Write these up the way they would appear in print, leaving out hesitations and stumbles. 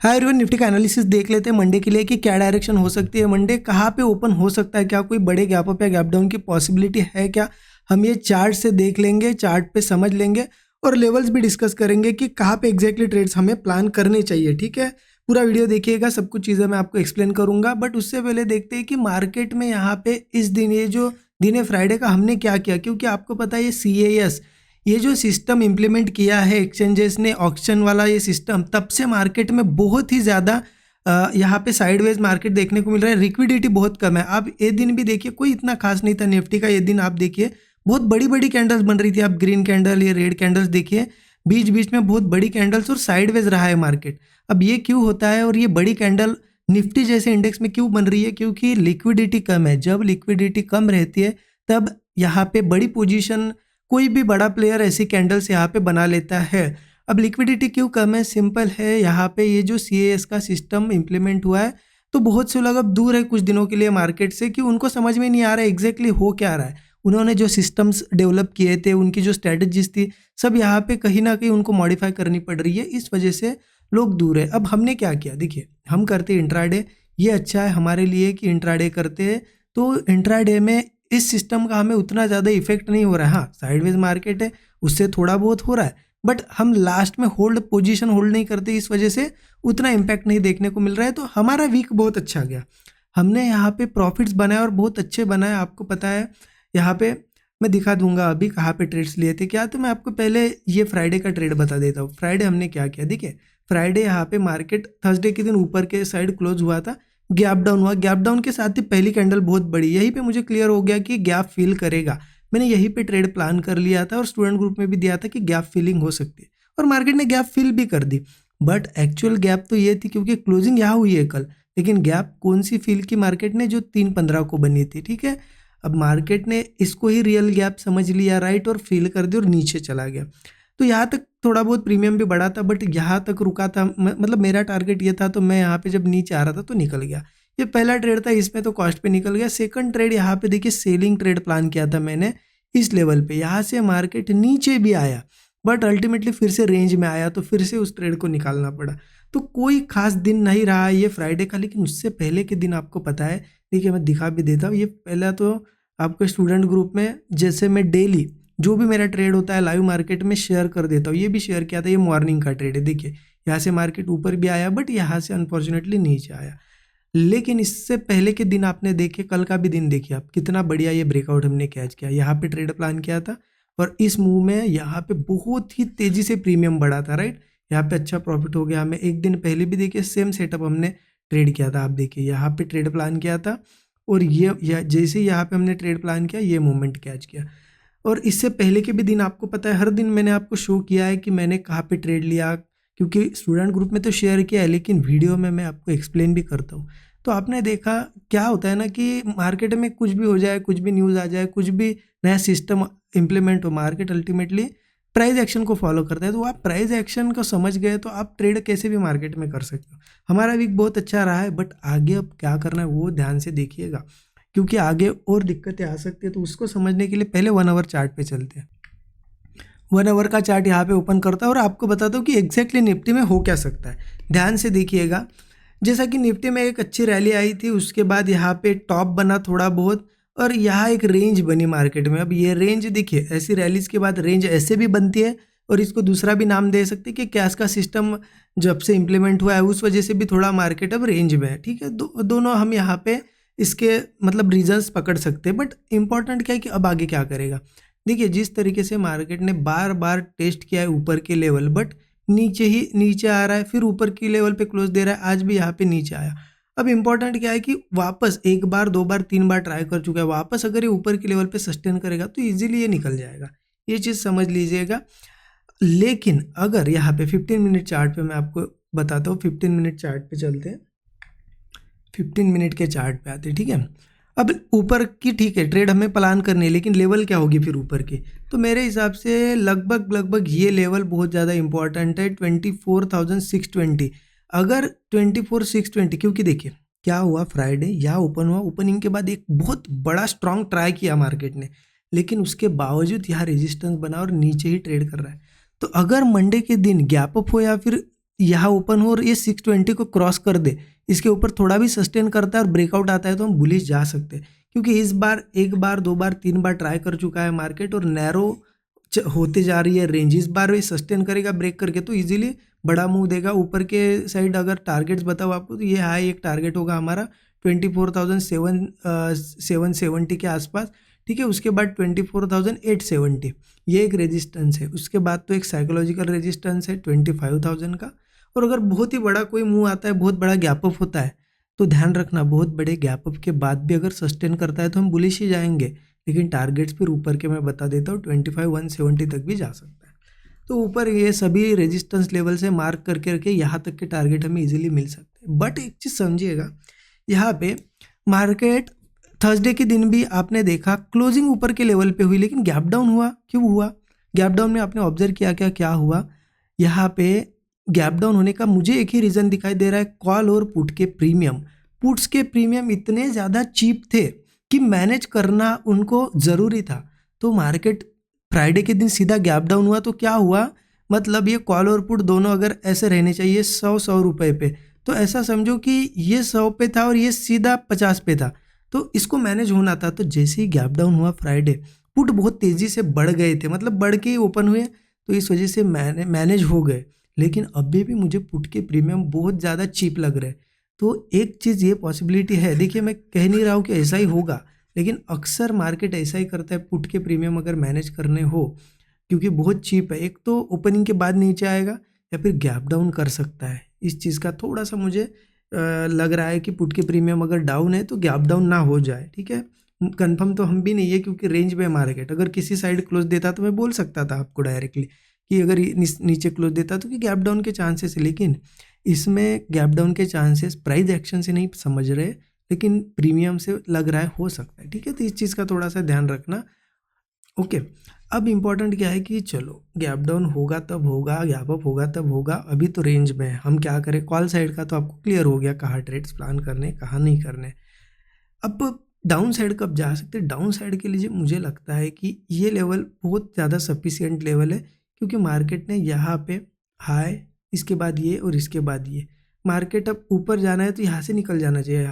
Hi everyone, Nifty का analysis देख लेते हैं मंडे के लिए कि क्या डायरेक्शन हो सकती है। मंडे कहाँ पे ओपन हो सकता है, क्या कोई बड़े गैप अप या गैप डाउन की पॉसिबिलिटी है क्या, हम ये चार्ट से देख लेंगे, चार्ट पे समझ लेंगे और लेवल्स भी डिस्कस करेंगे कि कहाँ पे एग्जैक्टली ट्रेड्स हमें प्लान करने चाहिए। ठीक है, पूरा वीडियो देखिएगा, सब कुछ चीज़ें मैं आपको एक्सप्लेन करूंगा। बट उससे पहले देखते हैं कि मार्केट में यहाँ पे इस दिन, ये जो दिन है फ्राइडे का, हमने क्या किया। क्योंकि आपको पता है ये CAS, ये जो सिस्टम इम्प्लीमेंट किया है एक्सचेंजेस ने, ऑक्शन वाला ये सिस्टम, तब से मार्केट में बहुत ही ज़्यादा यहाँ पे साइडवेज मार्केट देखने को मिल रहा है। लिक्विडिटी बहुत कम है। आप ये दिन भी देखिए, कोई इतना खास नहीं था निफ्टी का। ये दिन आप देखिए बहुत बड़ी बड़ी कैंडल्स बन रही थी। आप ग्रीन कैंडल, ये रेड कैंडल्स देखिए, बीच बीच में बहुत बड़ी कैंडल्स, और साइडवेज रहा है मार्केट। अब ये क्यों होता है और ये बड़ी कैंडल निफ्टी जैसे इंडेक्स में क्यों बन रही है? क्योंकि लिक्विडिटी कम है। जब लिक्विडिटी कम रहती है तब यहाँ पे बड़ी पोजीशन, कोई भी बड़ा प्लेयर ऐसी कैंडल्स यहाँ पे बना लेता है। अब लिक्विडिटी क्यों कम है? सिंपल है, यहाँ पे ये जो CAS का सिस्टम इम्प्लीमेंट हुआ है, तो बहुत से लोग अब दूर है कुछ दिनों के लिए मार्केट से, कि उनको समझ में नहीं आ रहा है एग्जैक्टली हो क्या रहा है। उन्होंने जो सिस्टम्स डेवलप किए थे, उनकी जो स्ट्रेटजीज थी, सब यहाँ पे कहीं ना कहीं उनको मॉडिफाई करनी पड़ रही है। इस वजह से लोग दूर है। अब हमने क्या किया, देखिए हम करते इंट्राडे। ये अच्छा है हमारे लिए कि इंट्राडे करते हैं, तो इंट्राडे में इस सिस्टम का हमें उतना ज़्यादा इफेक्ट नहीं हो रहा है। हाँ, साइडवेज मार्केट है, उससे थोड़ा बहुत हो रहा है, बट हम लास्ट में पोजीशन होल्ड नहीं करते, इस वजह से उतना इम्पैक्ट नहीं देखने को मिल रहा है। तो हमारा वीक बहुत अच्छा गया, हमने यहाँ पे प्रॉफिट्स बनाए और बहुत अच्छे बनाए। आपको पता है, यहाँ पे मैं दिखा दूंगा अभी कहाँ पे ट्रेड्स लिए थे क्या। तो मैं आपको पहले ये फ्राइडे का ट्रेड बता देता हूँ। फ्राइडे हमने क्या किया, देखिए फ्राइडे यहाँ पे मार्केट थर्सडे के दिन ऊपर के साइड क्लोज हुआ था, गैप डाउन हुआ। गैप डाउन के साथ ही पहली कैंडल बहुत बड़ी, यहीं पे मुझे क्लियर हो गया कि गैप फिल करेगा। मैंने यहीं पे ट्रेड प्लान कर लिया था और स्टूडेंट ग्रुप में भी दिया था कि गैप फिलिंग हो सकती है, और मार्केट ने गैप फिल भी कर दी। बट एक्चुअल गैप तो ये थी, क्योंकि क्लोजिंग यहाँ हुई है कल, लेकिन गैप कौन सी फिल की मार्केट ने, जो 3:15 को बनी थी। ठीक है, अब मार्केट ने इसको ही रियल गैप समझ लिया, राइट, और फिल कर दी और नीचे चला गया। तो यहाँ तक थोड़ा बहुत प्रीमियम भी बढ़ा था, बट यहाँ तक रुका था। मतलब मेरा टारगेट ये था, तो मैं यहाँ पे जब नीचे आ रहा था तो निकल गया। ये पहला ट्रेड था, इसमें तो कॉस्ट पे निकल गया। सेकंड ट्रेड यहाँ पे देखिए, सेलिंग ट्रेड प्लान किया था मैंने इस लेवल पे। यहाँ से मार्केट नीचे भी आया, बट अल्टीमेटली फिर से रेंज में आया, तो फिर से उस ट्रेड को निकालना पड़ा। तो कोई खास दिन नहीं रहा ये फ्राइडे का। लेकिन उससे पहले के दिन आपको पता है, देखिए मैं दिखा भी देता हूँ। ये पहला तो आपको स्टूडेंट ग्रुप में, जैसे मैं डेली जो भी मेरा ट्रेड होता है लाइव मार्केट में शेयर कर देता हूँ, ये भी शेयर किया था। ये मॉर्निंग का ट्रेड है, देखिए यहाँ से मार्केट ऊपर भी आया, बट यहाँ से अनफॉर्चुनेटली नीचे आया। लेकिन इससे पहले के दिन आपने देखे, कल का भी दिन देखिए आप, कितना बढ़िया ये ब्रेकआउट हमने कैच किया। यहाँ पे ट्रेड प्लान किया था और इस मूव में यहाँ पे बहुत ही तेजी से प्रीमियम बढ़ा था, राइट। यहाँ पे अच्छा प्रॉफिट हो गया हमें। एक दिन पहले भी देखिए सेम सेटअप हमने ट्रेड किया था। आप देखिए यहाँ पे ट्रेड प्लान किया था, और ये जैसे यहाँ पे हमने ट्रेड प्लान किया, ये मूवमेंट कैच किया। और इससे पहले के भी दिन आपको पता है, हर दिन मैंने आपको शो किया है कि मैंने कहाँ पे ट्रेड लिया, क्योंकि स्टूडेंट ग्रुप में तो शेयर किया है, लेकिन वीडियो में मैं आपको एक्सप्लेन भी करता हूँ। तो आपने देखा क्या होता है ना, कि मार्केट में कुछ भी हो जाए, कुछ भी न्यूज़ आ जाए, कुछ भी नया सिस्टम इम्प्लीमेंट हो, मार्केट अल्टीमेटली प्राइस एक्शन को फॉलो करता है। तो आप प्राइस एक्शन को समझ गए तो आप ट्रेड कैसे भी मार्केट में कर सकते हो। हमारा वीक बहुत अच्छा रहा है, बट आगे अब क्या करना है वो ध्यान से देखिएगा, क्योंकि आगे और दिक्कतें आ सकती है। तो उसको समझने के लिए पहले 1 आवर चार्ट पे चलते हैं। 1 आवर का चार्ट यहाँ पे ओपन करता है और आपको बताता हूँ कि एग्जैक्टली निफ्टी में हो क्या सकता है। ध्यान से देखिएगा, जैसा कि निफ्टी में एक अच्छी रैली आई थी, उसके बाद यहाँ पे टॉप बना थोड़ा बहुत, और यहाँ एक रेंज बनी मार्केट में। अब ये रेंज देखिए, ऐसी रैलीज के बाद रेंज ऐसे भी बनती है, और इसको दूसरा भी नाम दे सकते हैं कि कैश का सिस्टम जब से इम्प्लीमेंट हुआ है, उस वजह से भी थोड़ा मार्केट अब रेंज में है। ठीक है, दोनों हम यहाँ पे इसके मतलब रीजंस पकड़ सकते हैं। बट इंपॉर्टेंट क्या है कि अब आगे क्या करेगा। देखिए जिस तरीके से मार्केट ने बार बार टेस्ट किया है ऊपर के लेवल, बट नीचे आ रहा है, फिर ऊपर की लेवल पे क्लोज दे रहा है, आज भी यहाँ पे नीचे आया। अब इंपॉर्टेंट क्या है कि वापस 1 बार 2 बार 3 बार ट्राई कर चुका है, वापस अगर ये ऊपर की लेवल पे सस्टेन करेगा तो इजीली ये निकल जाएगा, ये चीज़ समझ लीजिएगा। लेकिन अगर यहाँ पे 15 मिनट चार्ट पे मैं आपको बताता हूँ, 15 मिनट चार्ट पे चलते हैं, 15 मिनट के चार्ट पे आते हैं। ठीक है, अब ऊपर की ठीक है ट्रेड हमें प्लान करनी है, लेकिन लेवल क्या होगी फिर ऊपर की। तो मेरे हिसाब से लगभग ये लेवल बहुत ज़्यादा इंपॉर्टेंट है, 24,620। अगर 24,620, क्योंकि देखिए क्या हुआ, फ्राइडे यहाँ ओपन हुआ, ओपनिंग के बाद एक बहुत बड़ा स्ट्रॉन्ग ट्राई किया मार्केट ने, लेकिन उसके बावजूद यहाँ रेजिस्टेंस बना और नीचे ही ट्रेड कर रहा है। तो अगर मंडे के दिन गैप अप हो या फिर यहाँ ओपन हो और ये 620 को क्रॉस कर दे, इसके ऊपर थोड़ा भी सस्टेन करता है और ब्रेकआउट आता है तो हम बुलिश जा सकते हैं, क्योंकि इस बार एक बार, दो बार, तीन बार ट्राई कर चुका है मार्केट और नैरो होते जा रही है रेंज। इस बार भी सस्टेन करेगा ब्रेक करके तो इजीली बड़ा मूव देगा ऊपर के साइड। अगर टारगेट्स बताओ आपको तो ये हाई एक टारगेट होगा हमारा 24,770 के आसपास, ठीक है। उसके बाद 24,870 ये एक रेजिस्टेंस है। उसके बाद तो एक साइकोलॉजिकल रेजिस्टेंस है 25,000 का। और अगर बहुत ही बड़ा कोई मूव आता है, बहुत बड़ा गैप अप होता है, तो ध्यान रखना बहुत बड़े गैप अप के बाद भी अगर सस्टेन करता है तो हम बुलिश ही जाएंगे, लेकिन टारगेट्स फिर ऊपर के मैं बता देता हूँ 25,170 तक भी जा सकता है। तो ऊपर ये सभी रेजिस्टेंस लेवल से मार्क करके रखे, यहाँ तक के टारगेट हमें इजीली मिल सकते हैं। बट एक चीज़ समझिएगा, यहाँ पे मार्केट थर्सडे के दिन भी आपने देखा क्लोजिंग ऊपर के लेवल पे हुई, लेकिन गैप डाउन हुआ। क्यों हुआ गैप डाउन में? आपने ऑब्जर्व किया क्या हुआ यहाँ पे? गैप डाउन होने का मुझे एक ही रीज़न दिखाई दे रहा है, कॉल और पुट के प्रीमियम। पुट्स के प्रीमियम इतने ज़्यादा चीप थे कि मैनेज करना उनको ज़रूरी था। तो मार्केट फ्राइडे के दिन सीधा गैप डाउन हुआ तो क्या हुआ, मतलब ये कॉल और पुट दोनों अगर ऐसे रहने चाहिए 100 रुपये पे, तो ऐसा समझो कि ये 100 पे था और ये सीधा 50 पे था, तो इसको मैनेज होना था। तो जैसे ही गैप डाउन हुआ फ्राइडे, पुट बहुत तेज़ी से बढ़ गए थे, मतलब बढ़ के ही ओपन हुए, तो इस वजह से मैनेज हो गए। लेकिन अभी भी मुझे पुट के प्रीमियम बहुत ज़्यादा चीप लग रहे हैं। तो एक चीज़ ये पॉसिबिलिटी है, देखिए मैं कह नहीं रहा हूँ कि ऐसा ही होगा, लेकिन अक्सर मार्केट ऐसा ही करता है पुट के प्रीमियम अगर मैनेज करने हो, क्योंकि बहुत चीप है। एक तो ओपनिंग के बाद नीचे आएगा या फिर गैप डाउन कर सकता है। इस चीज़ का थोड़ा सा मुझे लग रहा है कि पुट के प्रीमियम अगर डाउन है तो गैप डाउन ना हो जाए, ठीक है। कंफर्म तो हम भी नहीं है क्योंकि रेंज में मार्केट अगर किसी साइड क्लोज देता तो मैं बोल सकता था आपको डायरेक्टली कि अगर नीचे क्लोज देता तो कि गैप डाउन के चांसेस है, लेकिन इसमें गैप डाउन के चांसेस प्राइस एक्शन से नहीं समझ रहे, लेकिन प्रीमियम से लग रहा है हो सकता है, ठीक है। तो इस चीज़ का थोड़ा सा ध्यान रखना। ओके, अब इम्पॉर्टेंट क्या है कि चलो गैप डाउन होगा तब होगा, गैप अप होगा तब होगा, अभी तो रेंज में है, हम क्या करें। कॉल साइड का तो आपको क्लियर हो गया कहाँ ट्रेड्स प्लान करने कहाँ नहीं करने। अब डाउन साइड कब जा सकते हैं? डाउन साइड के लिए मुझे लगता है कि ये लेवल बहुत ज़्यादा सफिशिएंट लेवल है, क्योंकि मार्केट ने यहाँ पे हाई, इसके बाद ये और इसके बाद ये, मार्केट अब ऊपर जाना है तो यहाँ से निकल जाना चाहिए।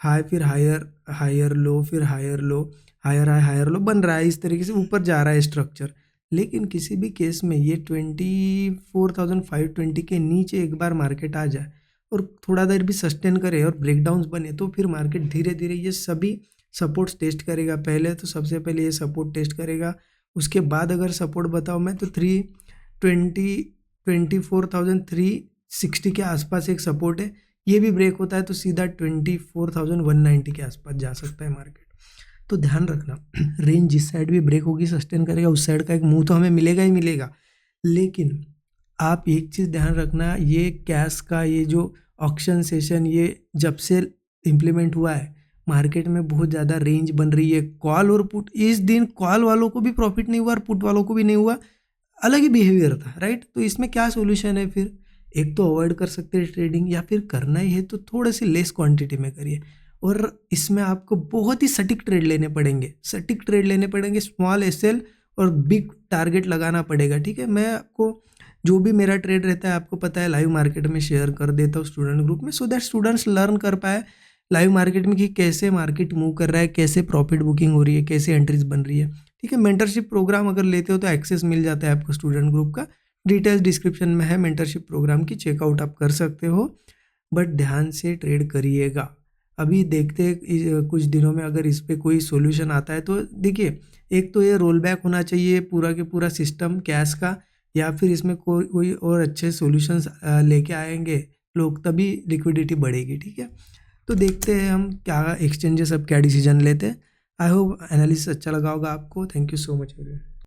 हाई फिर हायर, हायर लो, फिर higher low, higher high higher low बन रहा है, इस तरीके से ऊपर जा रहा है स्ट्रक्चर। लेकिन किसी भी केस में ये 24,520 के नीचे एक बार मार्केट आ जाए और थोड़ा देर भी सस्टेन करे और ब्रेकडाउन्स बने, तो फिर मार्केट धीरे धीरे ये सभी सपोर्ट्स टेस्ट करेगा। पहले तो सबसे पहले ये सपोर्ट टेस्ट करेगा, उसके बाद अगर सपोर्ट बताओ मैं तो 24,360 के आसपास एक सपोर्ट है, ये भी ब्रेक होता है तो सीधा 24,190 के आसपास जा सकता है मार्केट। तो ध्यान रखना, रेंज जिस साइड भी ब्रेक होगी सस्टेन करेगा, उस साइड का एक मूव तो हमें मिलेगा ही मिलेगा। लेकिन आप एक चीज़ ध्यान रखना, ये कैश का ये जो ऑक्शन सेशन ये जब से इम्प्लीमेंट हुआ है, मार्केट में बहुत ज़्यादा रेंज बन रही है। कॉल और पुट, इस दिन कॉल वालों को भी प्रॉफिट नहीं हुआ और पुट वालों को भी नहीं हुआ, अलग ही बिहेवियर था, राइट। तो इसमें क्या सोल्यूशन है फिर? एक तो अवॉइड कर सकते हैं ट्रेडिंग, या फिर करना ही है तो थोड़े से लेस क्वांटिटी में करिए। और इसमें आपको बहुत ही सटीक ट्रेड लेने पड़ेंगे, सटीक ट्रेड लेने पड़ेंगे, स्मॉल एसएल और बिग टारगेट लगाना पड़ेगा, ठीक है। मैं आपको जो भी मेरा ट्रेड रहता है आपको पता है, लाइव मार्केट में शेयर कर देता हूँ स्टूडेंट ग्रुप में, सो दैट स्टूडेंट्स लर्न कर पाए लाइव मार्केट में कि कैसे मार्केट मूव कर रहा है, कैसे प्रॉफिट बुकिंग हो रही है, कैसे एंट्रीज बन रही है, ठीक है। मेंटरशिप प्रोग्राम अगर लेते हो तो एक्सेस मिल जाता है आपको स्टूडेंट ग्रुप का, डिटेल्स डिस्क्रिप्शन में है मेंटरशिप प्रोग्राम की, चेकआउट आप कर सकते हो। बट ध्यान से ट्रेड करिएगा। अभी देखते कुछ दिनों में अगर इस पर कोई सोल्यूशन आता है तो देखिए, एक तो ये रोल बैक होना चाहिए पूरा के पूरा सिस्टम कैश का, या फिर इसमें कोई और अच्छे सॉल्यूशंस लेके आएंगे लोग, तभी लिक्विडिटी बढ़ेगी, ठीक है। तो देखते हैं हम क्या एक्सचेंजेस अब क्या डिसीजन लेते हैं। आई होप एनालिसिस अच्छा लगा होगा आपको। Thank you so much.